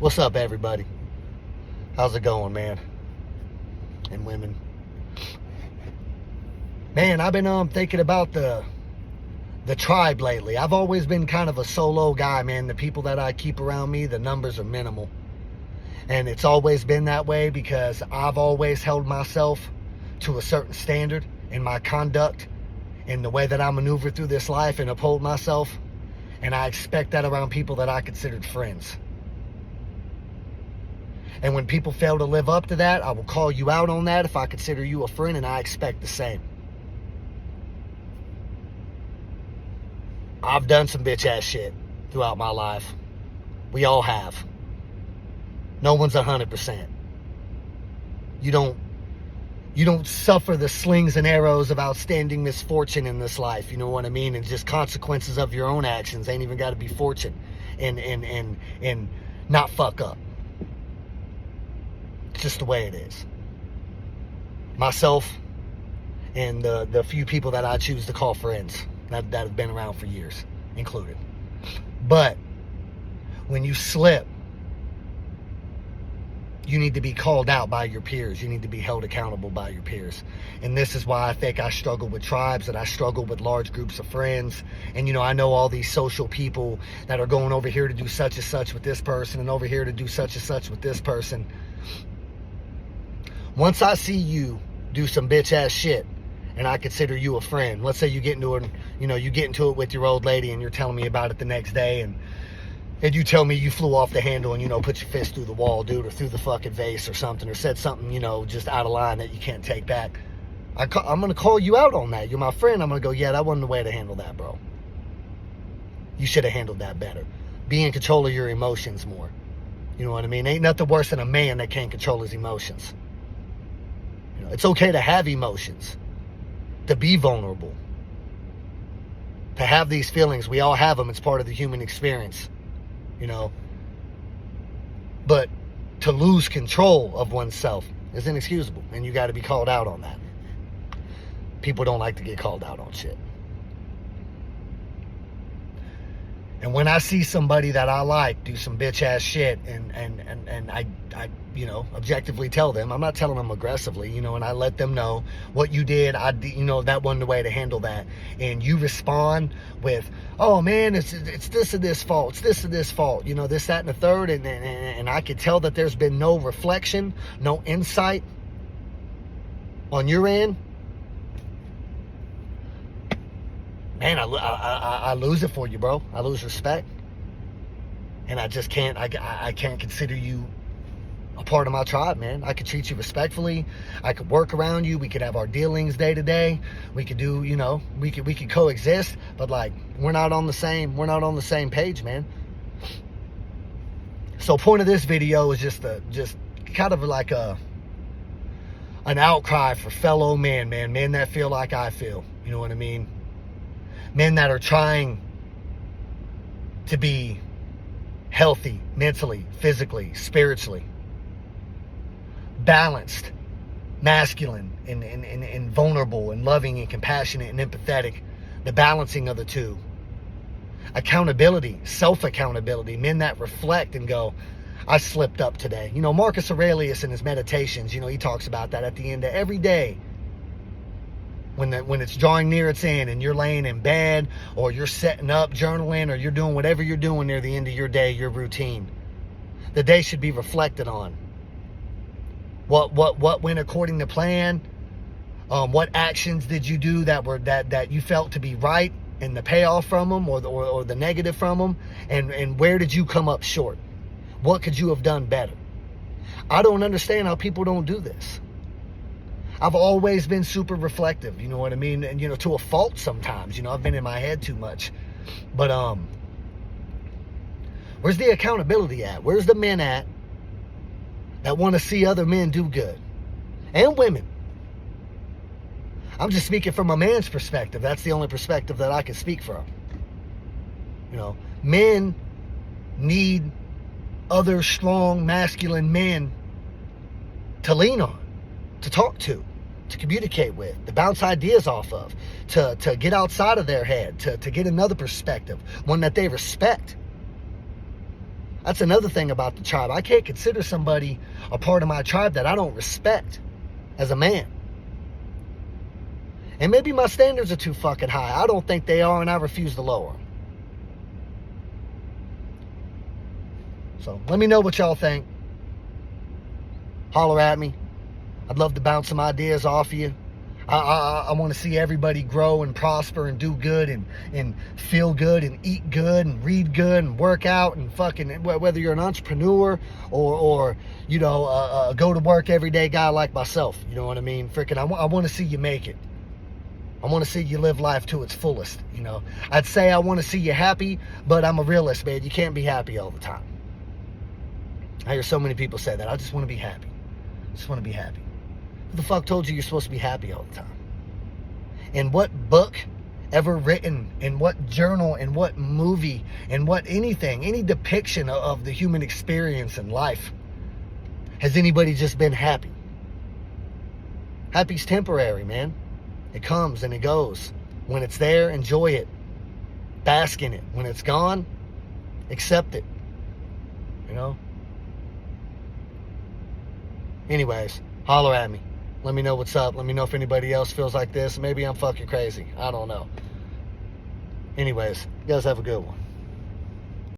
What's up, everybody? How's it going, man? And women. Man, I've been thinking about the tribe lately. I've always been kind of a solo guy, man. The people that I keep around me, the numbers are minimal. And it's always been that way because I've always held myself to a certain standard in my conduct, in the way that I maneuver through this life and uphold myself. And I expect that around people that I considered friends. And when people fail to live up to that, I will call you out on that if I consider you a friend, and I expect the same. I've done some bitch ass shit throughout my life. We all have. No one's 100%. You don't suffer the slings and arrows of outstanding misfortune in this life, you know what I mean? And just consequences of your own actions. Ain't even got to be fortune and not fuck up. It's just the way it is. Myself and the few people that I choose to call friends that have been around for years included. But when you slip, you need to be called out by your peers. You need to be held accountable by your peers. And this is why I think I struggle with tribes, and I struggle with large groups of friends. And, I know all these social people that are going over here to do such and such with this person and over here to do such and such with this person. Once I see you do some bitch ass shit and I consider you a friend, let's say you get into it with your old lady and you're telling me about it the next day, and you tell me you flew off the handle and, put your fist through the wall, dude, or through the fucking vase or something, or said something, just out of line that you can't take back. I'm going to call you out on that. You're my friend. I'm going to go, yeah, that wasn't the way to handle that, bro. You should have handled that better. Be in control of your emotions more. You know what I mean? Ain't nothing worse than a man that can't control his emotions. It's okay to have emotions, to be vulnerable, to have these feelings. We all have them. It's part of the human experience. But to lose control of oneself is inexcusable, and you got to be called out on that. People don't like to get called out on shit. And when I see somebody that I like do some bitch ass shit, and I objectively tell them, I'm not telling them aggressively, and I let them know what you did, that wasn't the way to handle that. And you respond with, oh man, it's this or this fault, it's this or this fault, this, that, and the third, and I could tell that there's been no reflection, no insight on your end. Man, I lose it for you, bro. I lose respect. And I just can't, I can't consider you a part of my tribe, man. I could treat you respectfully. I could work around you. We could have our dealings day to day. We could do, we could coexist, but we're not on the same page, man. So point of this video is just kind of like an outcry for fellow men that feel like I feel, you know what I mean? Men that are trying to be healthy mentally, physically, spiritually, balanced, masculine, and vulnerable, and loving, and compassionate, and empathetic. The balancing of the two. Accountability, self-accountability. Men that reflect and go, I slipped up today. Marcus Aurelius in his meditations, he talks about that at the end of every day. When it's drawing near its end and you're laying in bed, or you're setting up, journaling, or you're doing whatever you're doing near the end of your day, your routine. The day should be reflected on. What went according to plan? What actions did you do that you felt to be right, and the payoff from them, or the negative from them, and where did you come up short? What could you have done better? I don't understand how people don't do this. I've always been super reflective, you know what I mean? And, to a fault sometimes, I've been in my head too much. But, where's the accountability at? Where's the men at that want to see other men do good? And women. I'm just speaking from a man's perspective. That's the only perspective that I can speak from. Men need other strong, masculine men to lean on, to talk to communicate with, to bounce ideas off of, to get outside of their head, to get another perspective, one that they respect. That's another thing about the tribe. I can't consider somebody a part of my tribe that I don't respect as a man. And maybe my standards are too fucking high. I don't think they are, and I refuse to lower them. So let me know what y'all think. Holler at me. I'd love to bounce some ideas off you. I want to see everybody grow and prosper and do good and feel good and eat good and read good and work out and fucking, whether you're an entrepreneur or you know, go to work everyday guy like myself. You know what I mean? Freaking, I want to see you make it. I want to see you live life to its fullest. You know, I'd say I want to see you happy, but I'm a realist, man. You can't be happy all the time. I hear so many people say that. I just want to be happy. I just want to be happy. Who the fuck told you you're supposed to be happy all the time? In what book ever written, in what journal, in what movie, in what anything, any depiction of the human experience in life has anybody just been happy? Happy's temporary, man. It comes and it goes. When it's there, enjoy it. Bask in it. When it's gone, accept it. You know? Anyways, holler at me. Let me know what's up. Let me know if anybody else feels like this. Maybe I'm fucking crazy. I don't know. Anyways, you guys have a good one.